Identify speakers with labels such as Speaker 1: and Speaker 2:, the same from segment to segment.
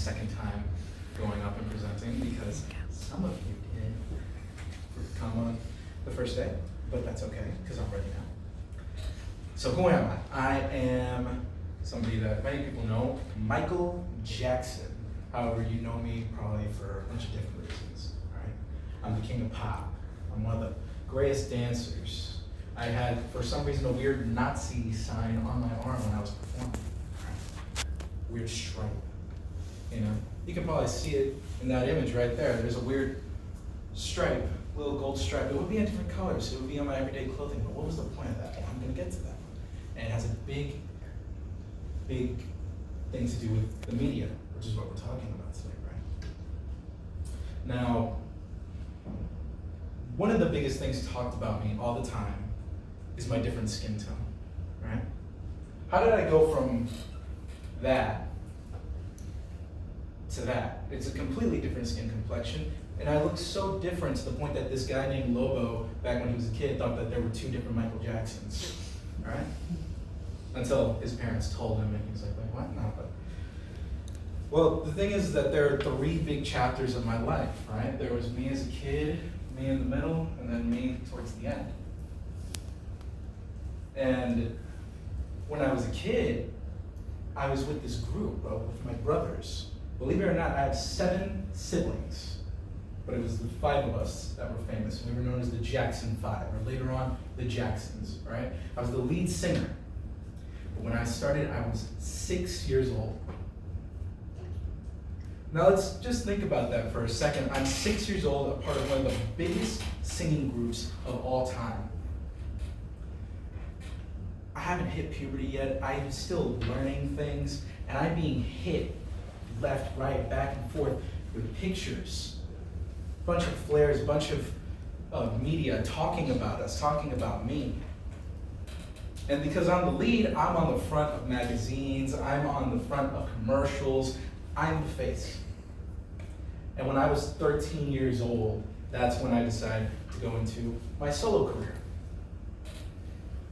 Speaker 1: second time going up and presenting because some of you did come on the first day, but that's okay because I'm ready now. So who am I? I am somebody that many people know, Michael Jackson. However, you know me probably for a bunch of different reasons, right? I'm the king of pop. I'm one of the greatest dancers. I had, for some reason, a weird Nazi sign on my arm when I was performing. Right? Weird stripe, you know? You can probably see it in that image right there. There's a weird stripe, little gold stripe. It would be in different colors. It would be on my everyday clothing, but what was the point of that? Well, I'm gonna get to that. And it has a big thing to do with the media, which is what we're talking about today, right? Now, one of the biggest things talked about me all the time is my different skin tone, right? How did I go from that to that? It's a completely different skin complexion, and I look so different to the point that this guy named Lobo, back when he was a kid, thought that there were two different Michael Jacksons, all right? Until his parents told him, and he was like, wait, what? No, but. Well, the thing is that there are three big chapters of my life, right? There was me as a kid, me in the middle, and then me towards the end. And when I was a kid, I was with this group, with my brothers. Believe it or not, I have 7 siblings, but it was the 5 of us that were famous. We were known as the Jackson 5, or later on, the Jacksons, right? I was the lead singer. But when I started, I was 6 years old. Now let's just think about that for a second. I'm 6 years old, a part of one of the biggest singing groups of all time. I haven't hit puberty yet. I'm still learning things, and I'm being hit left, right, back and forth with pictures, bunch of flares, bunch of media talking about us, talking about me. And because I'm the lead, I'm on the front of magazines, I'm on the front of commercials, I'm the face. And when I was 13 years old, that's when I decided to go into my solo career.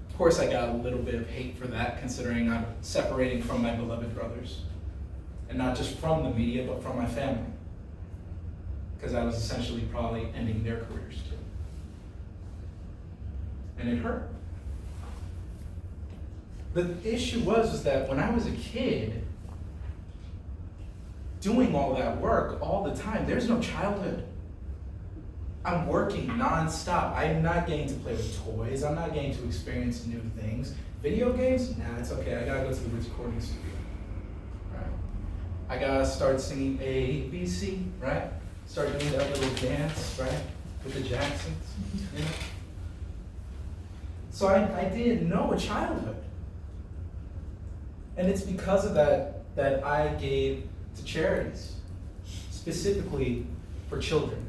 Speaker 1: Of course, I got a little bit of hate for that, considering I'm separating from my beloved brothers. And not just from the media, but from my family. Because I was essentially probably ending their careers too. And it hurt. The issue was that when I was a kid, doing all that work all the time, there's no childhood. I'm working nonstop. I'm not getting to play with toys. I'm not getting to experience new things. Video games? Nah, it's okay. I gotta go to the recording studio. Right? I gotta start singing ABC, right? Start doing that little dance, right? With the Jacksons, you know? So I didn't know a childhood. And it's because of that I gave to charities, specifically for children.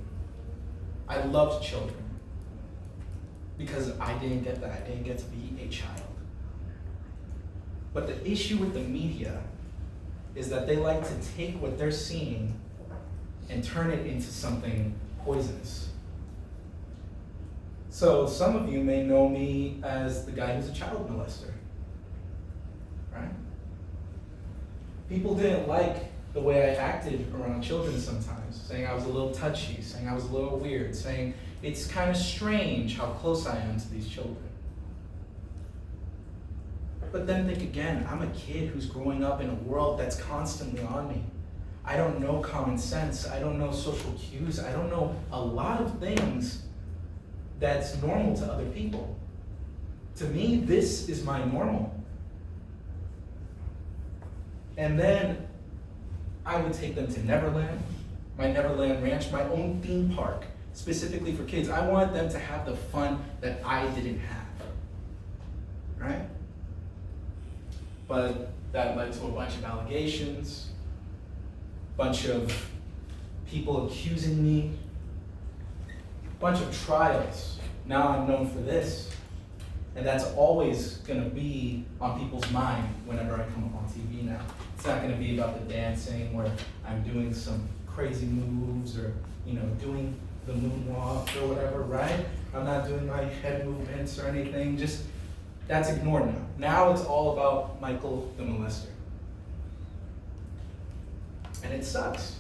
Speaker 1: I loved children because I didn't get that. I didn't get to be a child. But the issue with the media is that they like to take what they're seeing and turn it into something poisonous. So some of you may know me as the guy who's a child molester, right? People didn't like the way I acted around children sometimes, saying I was a little touchy, saying I was a little weird, saying it's kind of strange how close I am to these children. But then think again, I'm a kid who's growing up in a world that's constantly on me. I don't know common sense, I don't know social cues, I don't know a lot of things that's normal to other people. To me, this is my normal. And then I would take them to Neverland, my Neverland Ranch, my own theme park, specifically for kids. I wanted them to have the fun that I didn't have, right? But that led to a bunch of allegations, bunch of people accusing me, bunch of trials. Now I'm known for this, and that's always gonna be on people's mind whenever I come up on TV now. It's not gonna be about the dancing where I'm doing some crazy moves or, doing the moonwalk or whatever, right? I'm not doing my head movements or anything, just, that's ignored now. Now it's all about Michael the molester. And it sucks.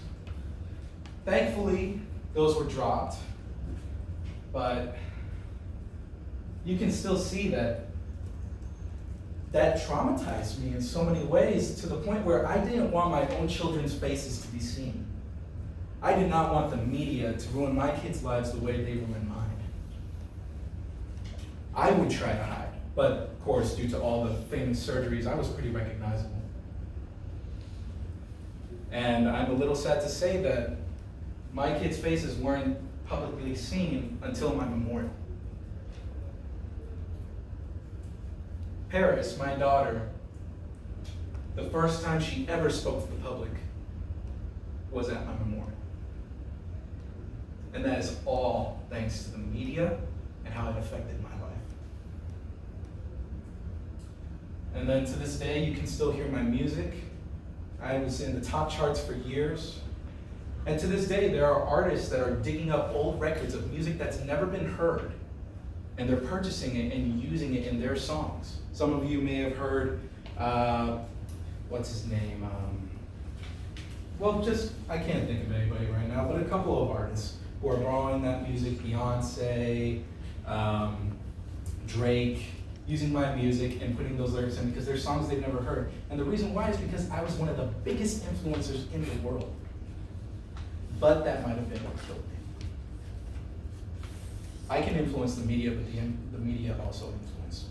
Speaker 1: Thankfully, those were dropped, but you can still see that traumatized me in so many ways, to the point where I didn't want my own children's faces to be seen. I did not want the media to ruin my kids' lives the way they ruined mine. I would try to hide, but of course, due to all the famous surgeries, I was pretty recognizable. And I'm a little sad to say that my kids' faces weren't publicly seen until my memorial. Paris, my daughter, the first time she ever spoke to the public was at my memorial. And that is all thanks to the media and how it affected my life. And then to this day, you can still hear my music. I was in the top charts for years. And to this day, there are artists that are digging up old records of music that's never been heard, and they're purchasing it and using it in their songs. Some of you may have heard, what's his name? I can't think of anybody right now, but a couple of artists who are borrowing that music, Beyonce, Drake, using my music and putting those lyrics in because they're songs they've never heard. And the reason why is because I was one of the biggest influencers in the world. But that might have been what killed me. I can influence the media, but the media also influence me.